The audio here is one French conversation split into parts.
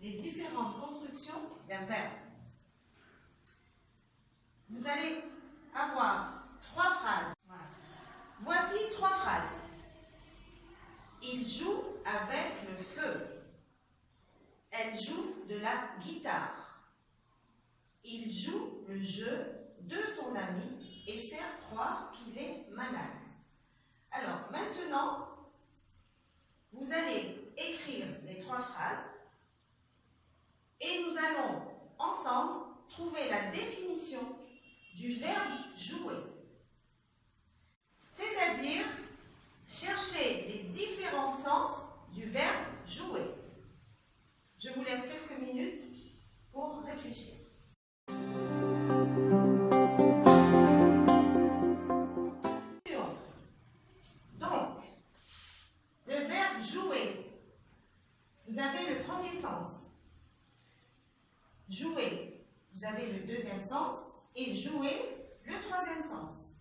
les différentes constructions d'un verbe. Vous allez avoir 3 phrases. Voilà. Voici 3 phrases. Il joue avec le feu. Elle joue de la guitare. Il joue le jeu de son ami et faire croire qu'il est malade. Alors maintenant, vous allez écrire les 3 phrases et nous allons ensemble trouver la définition du verbe jouer. C'est-à-dire chercher les différents sens du verbe jouer. Je vous laisse quelques minutes pour réfléchir. Donc, le verbe jouer, vous avez le premier sens. Jouer, vous avez le deuxième sens. Et jouer, le troisième sens.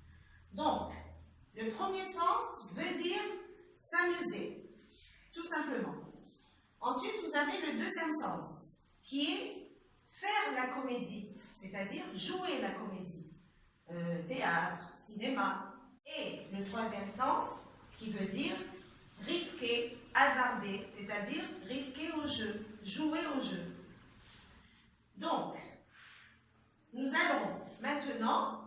Donc, le premier sens veut dire s'amuser, tout simplement. Ensuite, vous avez le deuxième sens, qui est faire la comédie, c'est-à-dire jouer la comédie. Théâtre, cinéma. Et le troisième sens, qui veut dire risquer, hasarder, c'est-à-dire risquer au jeu, jouer au jeu. Donc, nous allons maintenant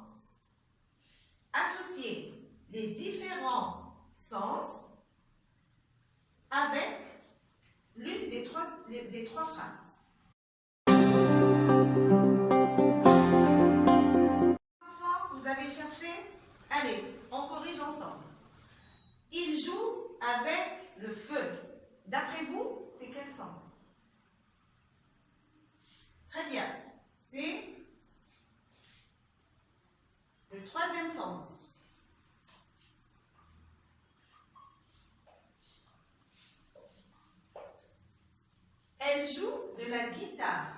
associer les différents sens avec l'une des trois phrases. Enfants, vous avez cherché? Allez, on corrige ensemble. Il joue avec le feu. D'après vous, c'est quel sens? Très bien. C'est le troisième sens. Elle joue de la guitare.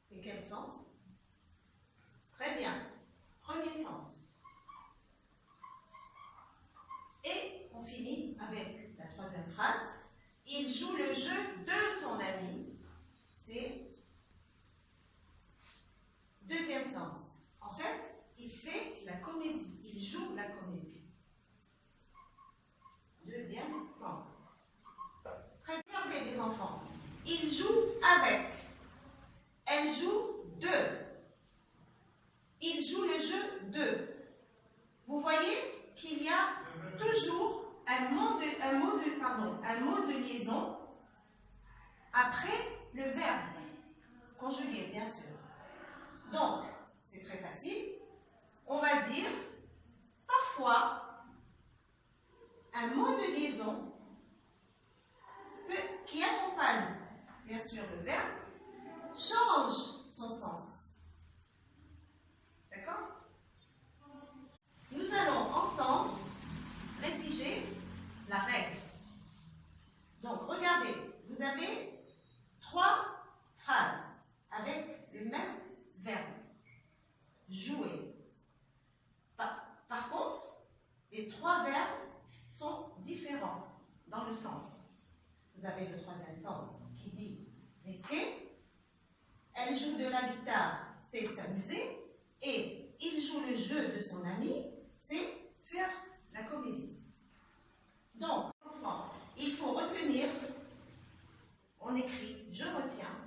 C'est quel sens? Très bien. Premier sens. Et on finit avec la troisième phrase. Il joue le jeu de son ami. C'est deuxième sens. En fait, il fait la comédie. Il joue la comédie. Deuxième sens. Très bien, regardez les enfants. Il joue avec. Elle joue de. Il joue le jeu de. Vous voyez qu'il y a toujours un mot de liaison après le verbe conjugué, bien sûr. Donc, c'est très facile. On va dire, parfois, un mot de liaison qui accompagne, bien sûr, le verbe, change son sens. D'accord? Nous allons ensemble rédiger la règle. Donc, regardez, vous avez 3 phrases avec le même verbe. Jouer. Par contre, les 3 verbes sont différents dans le sens. Vous avez le troisième sens qui dit risquer. Elle joue de la guitare, c'est s'amuser. Et il joue le jeu de son ami, c'est faire la comédie. Donc, enfants, il faut retenir, on écrit « je retiens ».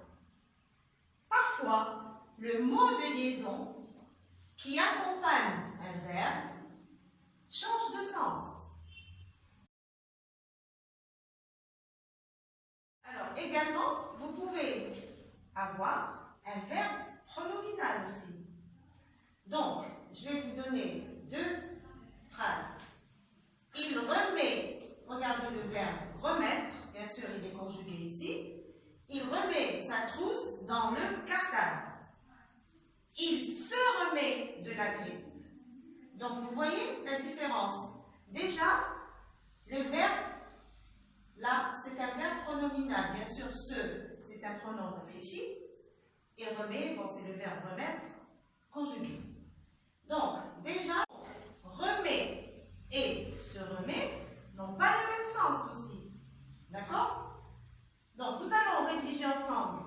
Parfois, le mot de liaison qui accompagne un verbe change de sens. Alors, également, vous pouvez avoir un verbe pronominal aussi. Donc, je vais vous donner 2 phrases. Il remet, regardez le verbe remettre, bien sûr il est conjugué ici. Il remet sa trousse dans le cartable. Il se remet de la grippe. Donc, vous voyez la différence. Déjà, le verbe, là, c'est un verbe pronominal. Bien sûr, ce, c'est un pronom réfléchi. Et remet, bon, c'est le verbe remettre, conjugué. Donc, déjà, remet et se remet n'ont pas le même sens aussi. D'accord? Donc, nous allons rédiger ensemble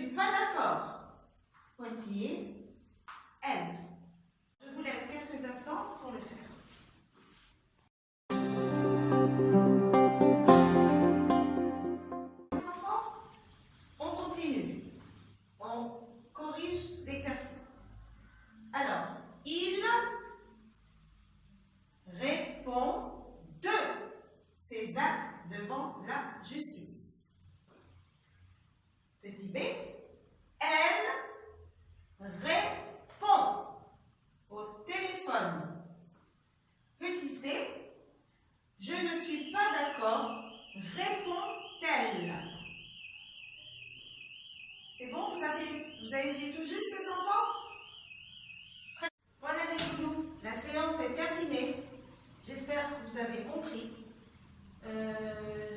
suis pas d'accord. Pointillé, M. Je vous laisse quelques instants pour le faire. Les enfants, on continue. On corrige l'exercice. Alors, il répond de ses actes devant la justice. Petit b, elle répond au téléphone. Petit c, je ne suis pas d'accord, répond-elle. C'est bon, vous avez dit tout juste, les enfants? Voilà les loulous, la séance est terminée. J'espère que vous avez compris.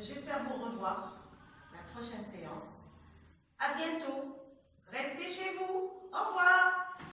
J'espère vous revoir la prochaine séance. À bientôt.